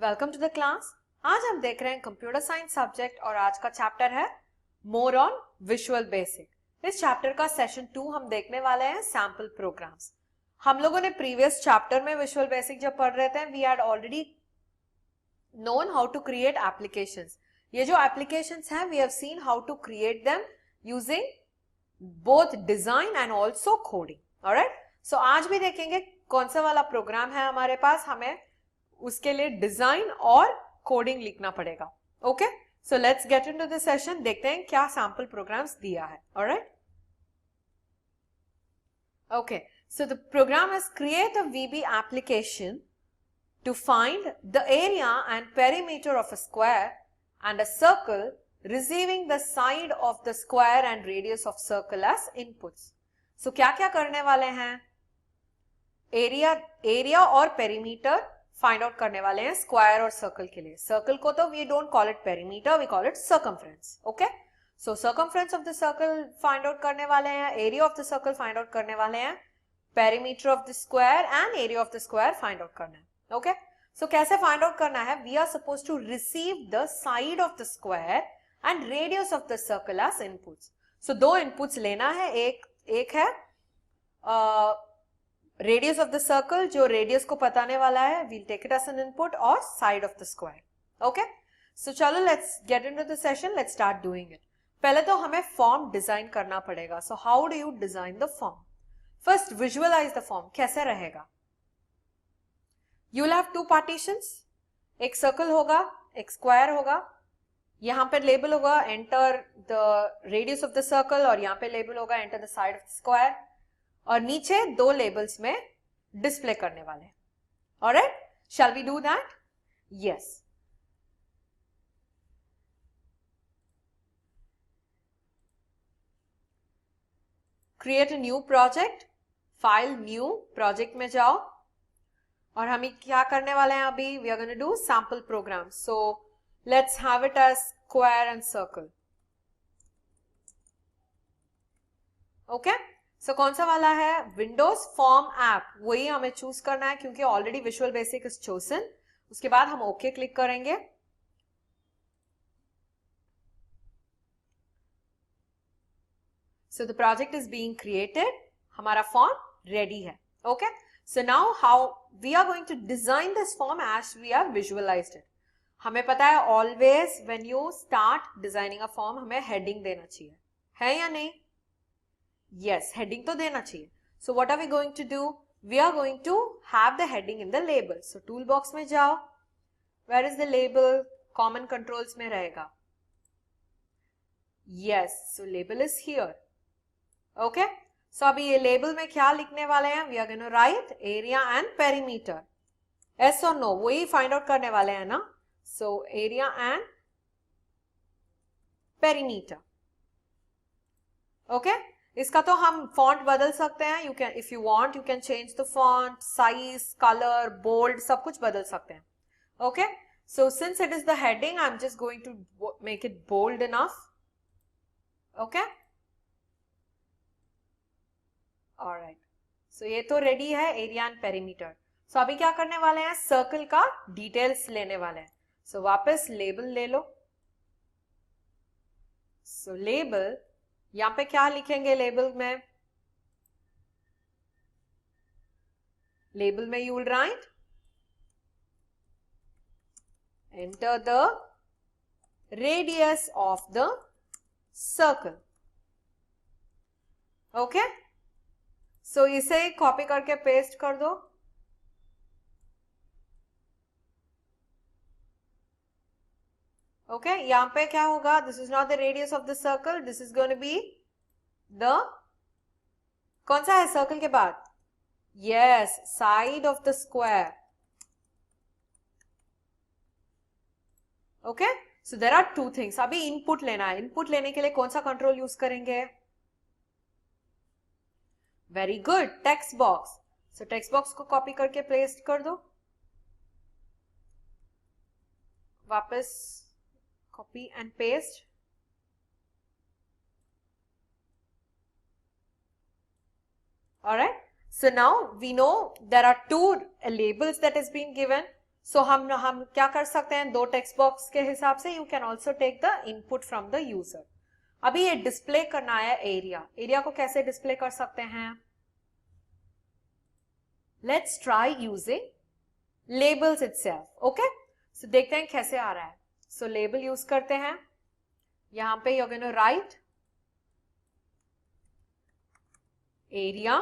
Welcome to the class. आज हम देख रहे हैं कंप्यूटर साइंस सब्जेक्ट और आज का चैप्टर है मोर ऑन विजुअल बेसिक। इस चैप्टर का सेशन 2 हम देखने वाले हैं सैंपल प्रोग्राम्स। हम लोगों ने प्रीवियस चैप्टर में विजुअल बेसिक जब पढ़ रहे थे we had already known how to create applications. ये जो एप्लीकेशंस हैं we have seen how to create them using both design and also coding. Alright, so आज भी देखेंगे कौन सा वाला प्रोग्राम है हमारे पास, हमें उसके लिए डिजाइन और कोडिंग लिखना पड़ेगा। Okay, so let's get into the session. देखते हैं क्या सैंपल प्रोग्राम्स दिया है। Alright, okay, so the program is create a VB application to find the area and perimeter of a square and a circle, receiving the side of the square and radius of circle as inputs. So क्या क्या करने वाले हैं? Area और perimeter find out करने वाले हैं square और सर्कल के लिए। सर्कल को तो we don't call it perimeter, we call it circumference. Okay, so circumference of the circle find out करने वाले हैं, area of the circle find out करने वाले हैं, perimeter of the square and area of the square find out करना है। Okay, so कैसे find out करना है? We are suppose to receive the side of the square and radius of the circle as inputs. सो दो inputs लेना है, एक है रेडियस ऑफ द सर्कल, जो रेडियस को बताने वाला है, we'll take it as an input, और side of the square. Okay, so चलो let's get into the session, let's start doing it. पहले तो हमें फॉर्म डिजाइन करना पड़ेगा। So how do you design the form? First visualise the form. कैसे रहेगा? You will have two partitions, एक circle होगा, एक स्क्वायर होगा। यहां पे लेबल होगा enter the radius of the circle और यहाँ पे लेबल होगा enter the side of the square, और नीचे दो लेबल्स में डिस्प्ले करने वाले हैं। Alright, shall we do that? Yes. Create a new project, file new, project में जाओ और हम क्या करने वाले हैं अभी? We are going to do sample program. So let's have it as square and circle. Okay, सो कौन सा वाला है? विंडोज फॉर्म ऐप, वही हमें चूज करना है क्योंकि already visual basic is chosen. उसके बाद हम ओके क्लिक करेंगे। So the project is being created, हमारा फॉर्म रेडी है। Okay, so now how we are going to design this form as we are visualized it. हमें पता है always when you start designing a form हमें heading देना चाहिए, है या नहीं? Yes, heading तो देना चाहिए। So what are we going to do? We are going to have the heading in the label. So toolbox में जाओ, where is the label? Common controls में रहेगा। Yes, so label is here. Okay, so अभी ये label में क्या लिखने वाले हैं? We are going to write area and perimeter. Yes or no? वही find out करने वाले हैं ना? So area and perimeter. Okay, इसका तो हम फॉन्ट बदल सकते हैं। You can, if you want, you can change the font, size, colour, bold, सब कुछ बदल सकते हैं। Okay, so since it is the heading I am just going to make it bold enough. Okay, alright, so ये तो ready है area and perimeter. सो अभी क्या करने वाले हैं? सर्कल का डिटेल्स लेने वाले हैं। सो वापस लेबल ले लो। सो लेबल, यहां पे क्या लिखेंगे लेबल में? लेबल में you will write enter the radius of the circle. Okay, so इसे कॉपी करके पेस्ट कर दो। ओके, यहां पे क्या होगा? This is not the radius of the circle, this is going to be the, कौन सा है सर्कल के बाद? Yes, side of the square. Okay, so there are two things. अभी इनपुट लेना है। इनपुट लेने के लिए कौन सा कंट्रोल यूज करेंगे? Very good, text box. So text box को कॉपी करके पेस्ट कर दो। वापस copy and paste। All right, so now we know there are two labels that is being given. सो हम क्या कर सकते हैं, दो टेक्स्ट बॉक्स के हिसाब से you can also take the input from the user. अभी ये डिस्प्ले करना है एरिया, एरिया को कैसे डिस्प्ले कर सकते हैं, let's try using labels itself. Okay, so देखते हैं कैसे आ रहा है। सो लेबल यूज करते हैं, यहां पे you gonna right area,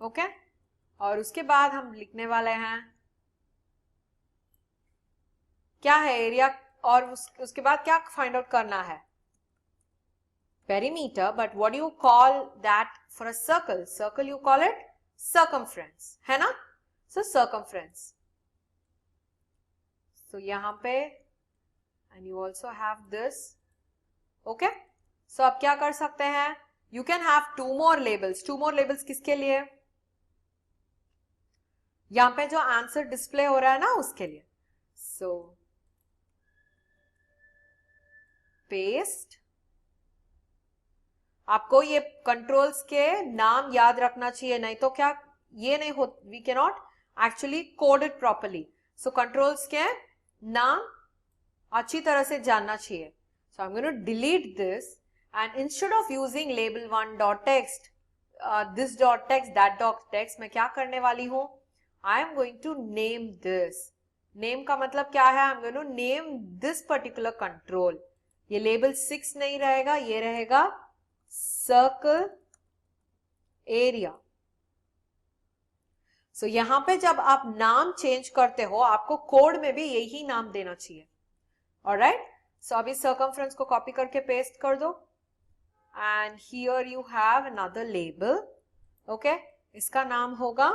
okay, और उसके बाद हम लिखने वाले हैं क्या है एरिया, और उसके बाद क्या फाइंड आउट करना है, perimeter, but what do you call that for a circle, circle you call it circumference, है ना, सो सर्कमफ्रेंस। सो यहां पे and you also have this, okay. So अब क्या कर सकते हैं, you can have two more labels किसके लिए, यहां पे जो आंसर डिस्प्ले हो रहा है ना उसके लिए। सो पेस्ट, आपको ये कंट्रोल्स के नाम याद रखना चाहिए, नहीं तो क्या ये नहीं हो, we can not actually code it properly. So controls के नाम अच्छी तरह से जानना चाहिए। So I am going to delete this and instead of using label 1.text, this dot text, that dot text, मैं क्या करने वाली हूं, I am going to name this. Name का मतलब क्या है, I am going to name this particular control. ये लेबल 6 नहीं रहेगा, ये रहेगा सर्कल एरिया। सो यहां पे जब आप नाम चेंज करते हो आपको कोड में भी यही नाम देना चाहिए। ऑलराइट, सो अभी सर्कमफ्रेंस को कॉपी करके पेस्ट कर दो and here you have another label, okay, इसका नाम होगा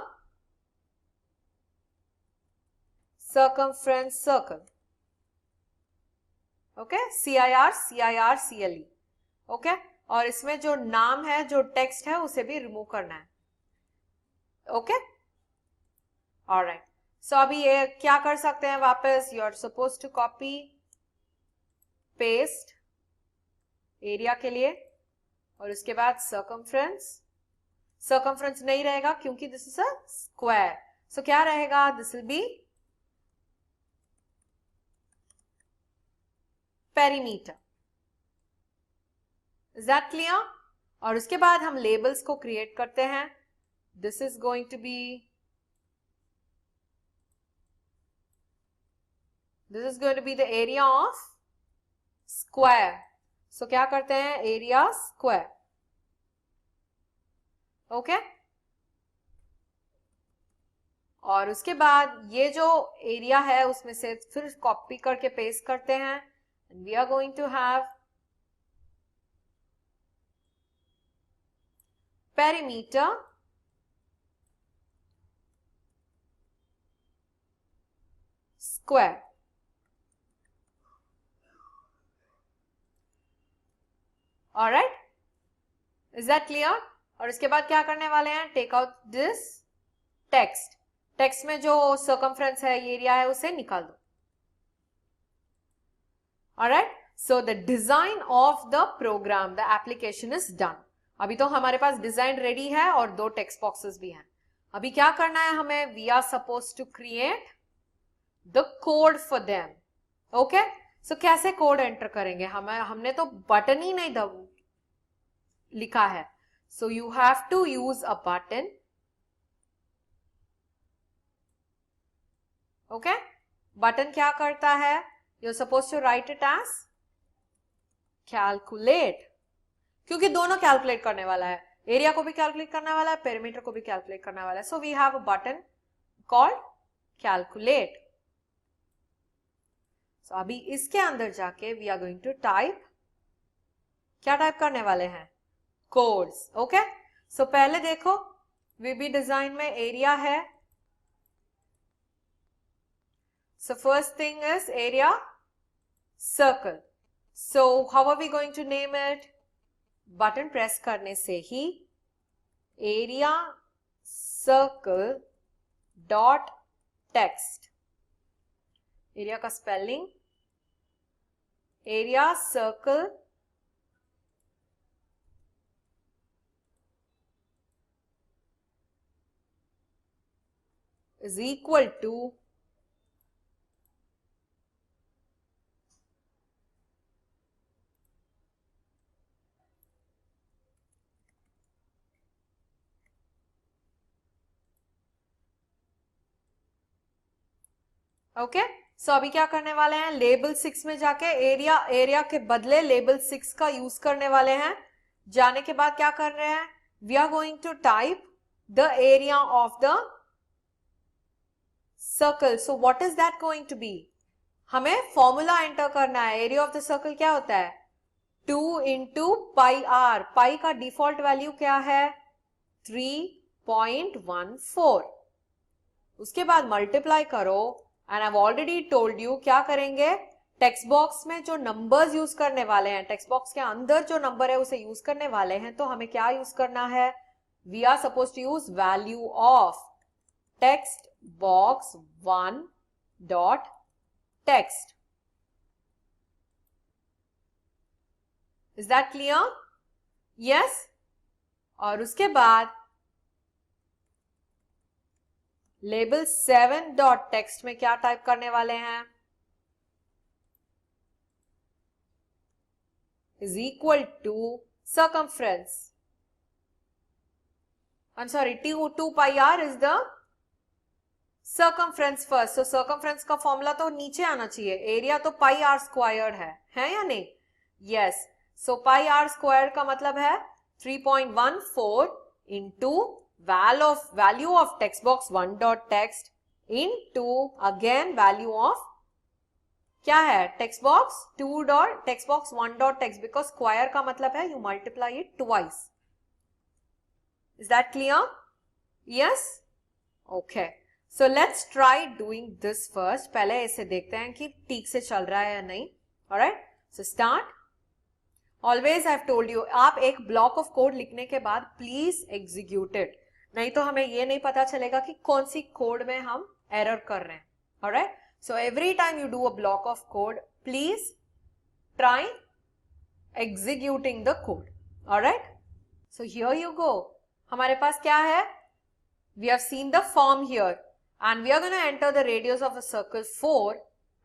circumference circle, okay, CIR CLE, okay, और इसमें जो नाम है, जो टेक्स्ट है, उसे भी रिमूव करना है, ओके। ऑलराइट, सो अभी ये क्या कर सकते हैं, वापस you are suppose to copy paste area के लिए, और उसके बाद सर्कमफ्रेंस नहीं रहेगा क्योंकि this is a square, so क्या रहेगा, this will be perimeter. Is that clear? और उसके बाद हम लेबल्स को क्रिएट करते हैं, this is going to be, this is going to be the area of square. So क्या करते हैं, एरिया स्क्वायर, ओके। और उसके बाद ये जो एरिया है उसमें से फिर कॉपी करके पेस्ट करते हैं, and we are going to have perimeter square, alright, is that clear? और इसके बाद क्या करने वाले हैं, take out this text, text में जो सर्कमफ्रेंस है, ये एरिया है, उसे निकाल दो। alright, so the design of the program, the application is done। अभी तो हमारे पास डिजाइन रेडी है और दो टेक्स्ट बॉक्सेस भी हैं। अभी क्या करना है हमें, we are suppose to create the code for them, okay. So कैसे कोड एंटर करेंगे, हमने तो बटन ही नहीं लिखा है, so you have to use a button, okay. Button क्या करता है, you are suppose to write it as calculate, क्योंकि दोनों कैलकुलेट करने वाला है, एरिया को भी कैलकुलेट करने वाला है, पेरीमीटर को भी कैलकुलेट करने वाला है। So we have a button called calculate. So अभी इसके अंदर जाके we are going to type, क्या टाइप करने वाले हैं, कोड्स, ओके। सो पहले देखो वीबी डिजाइन में एरिया है, so first thing is area circle. So how are we going to name it, button press करने से ही area circle dot text, area का spelling area circle is equal to okay so अभी क्या करने वाले हैं, लेबल 6 में जाके एरिया के बदले लेबल 6 का यूज करने वाले हैं। जाने के बाद क्या कर रहे हैं, we are going to type the area of the circle. So what is that going to be, हमें फॉर्मूला एंटर करना है। एरिया ऑफ द सर्कल क्या होता है, 2 इंटू पाई आर। पाई का डिफॉल्ट वैल्यू क्या है, 3.14। उसके बाद मल्टीप्लाई करो and I have already told you क्या करेंगे, टेक्स्ट बॉक्स में जो नंबर्स यूज करने वाले हैं, टेक्स्ट बॉक्स के अंदर जो नंबर है उसे यूज करने वाले हैं, तो हमें क्या यूज करना है, we are suppose to use value of text box 1 dot text. Is that clear, yes. और उसके बाद लेबल 7 डॉट टेक्स्ट में क्या टाइप करने वाले हैं, is equal to circumference, I am sorry, 2 pi r is the circumference first. So circumference का formula तो नीचे आना चाहिए, एरिया तो पाई आर स्क्वायर है या नहीं, yes. So pi r square का मतलब है 3.14 into value of text box 1 dot text into again value of क्या है, text box 2 dot text box 1 dot text, because square का मतलब है you multiply it twice. Is that clear? Yes? Okay. So let's try doing this first. पहले इसे देखते हैं कि ठीक से चल रहा है या नहीं. Alright? So start. Always I've told you, आप एक block of code लिखने के बाद please execute it. नहीं तो हमें ये नहीं पता चलेगा कि कौन सी कोड में हम एरर कर रहे हैं. Alright, so every time you do a block of code, please try executing the code. Alright, so here you go. हमारे पास क्या है, we have seen the form here and we are gonna enter the radius of a circle 4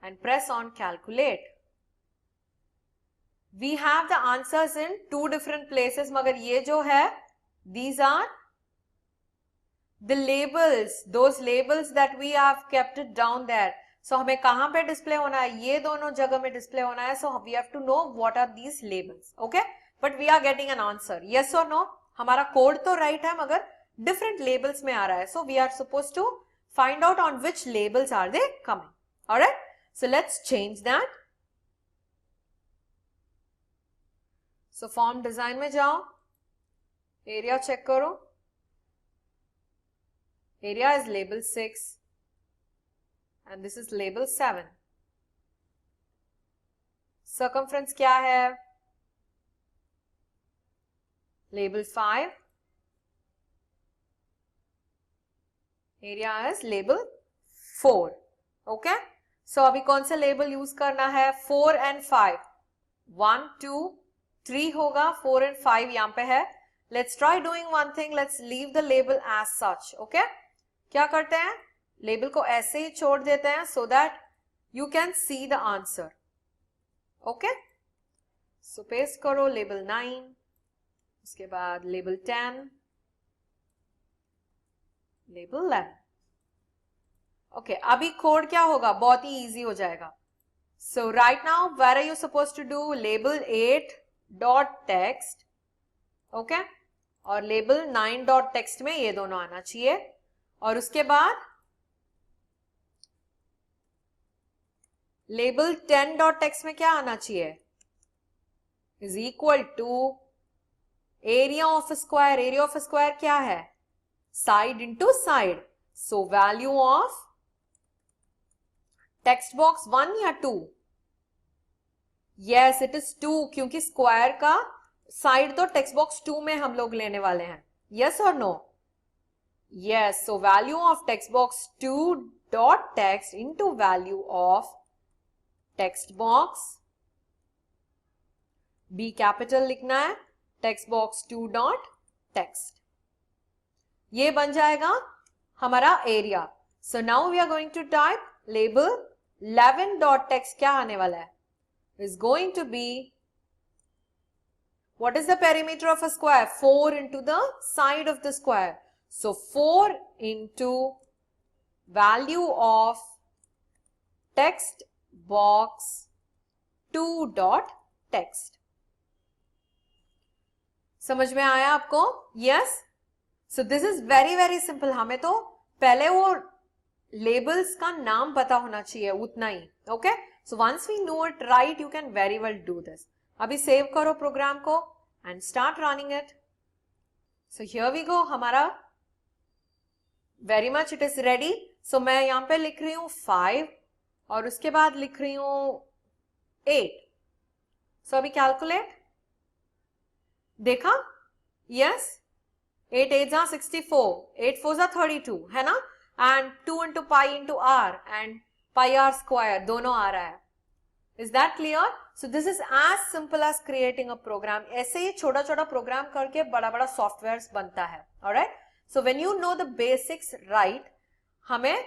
and press on calculate. We have the answers in 2 different places, मगर ये जो है these are the labels, those labels that we have kept it down there. So हमें कहां पे display होना है, ये दोनों जगह में डिस्प्ले होना है. So we have to know what are these labels. Okay, but we are getting an answer, yes or no. हमारा कोड तो राइट है मगर डिफरेंट लेबल्स में आ रहा है. So we are supposed to find out on which labels are they coming. Alright, so let's change that. So form design में जाओ, area check करो. Area is label 6 and this is label 7. Circumference क्या है, label 5. Area is label 4. Okay, so अभी कौन सा label use करना है, 4 and 5. 1 2 3 होगा, 4 and 5 यहाँ पे है. Let's try doing one thing. Let's leave the label as such. Okay, क्या करते हैं, लेबल को ऐसे ही छोड़ देते हैं so that you can see the answer. Okay, so paste करो लेबल 9, उसके बाद लेबल 10, लेबल 11. ओके, अभी कोड क्या होगा, बहुत ही इजी हो जाएगा. So right now where are you supposed to do, label 8 dot text. Okay, और लेबल 9 dot text में ये दोनों आना चाहिए. और उसके बाद लेबल 10 डॉट टेक्स्ट में क्या आना चाहिए, is equal to area of square. Area of square क्या है, side into side. So value of text box 1 या 2, यस इट इज 2, क्योंकि स्क्वायर का साइड तो टेक्स्ट बॉक्स 2 में हम लोग लेने वाले हैं. यस और no, yes. So value of text box 2 dot text into value of text box, B capital लिखना है, text box 2 dot text. ये बन जाएगा हमारा area. So now we are going to type label 11 dot text. क्या आने वाला है? Is going to be, what is the perimeter of a square? 4 into the side of the square. So 4 into value of text box 2 dot text. समझ में आया आपको? Yes? So this is very very simple. हमें तो पहले वो labels का नाम पता होना चाहिए, उतना ही. Okay? So once we know it right, you can very well do this. अभी सेव करो प्रोग्राम को and start running it. So here we go. हमारा very much it is ready. So मैं यहाँ पे लिख रही हूँ 5 और उसके बाद लिख रही हूँ 8. So अभी कैलकुलेट, देखा? Yes? 8 8 are 64, 8 4 are 32, है ना? And 2 into pi into r and pi r square दोनों आ रहा है. Is that clear? So this is as simple as creating a program. ऐसे ही छोटा छोटा प्रोग्राम करके बड़ा बड़ा सॉफ्टवेयर बनता है. Alright? So when you know the basics right, हमें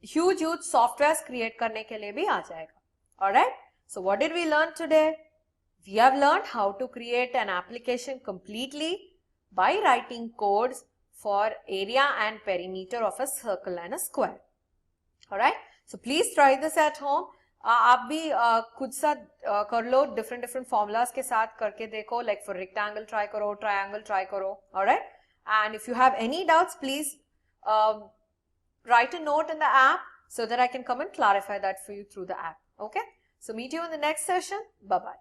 huge softwares create करने के लिए भी आ जाएगा. Alright? So what did we learn today? We have learned how to create an application completely by writing codes for area and perimeter of a circle and a square. Alright? So please try this at home. आप भी खुद साथ कर लो, different formulas के साथ करके देखो, like for rectangle try करो, triangle try करो. Alright? And if you have any doubts, please write a note in the app so that I can come and clarify that for you through the app. Okay? So meet you in the next session. Bye-bye.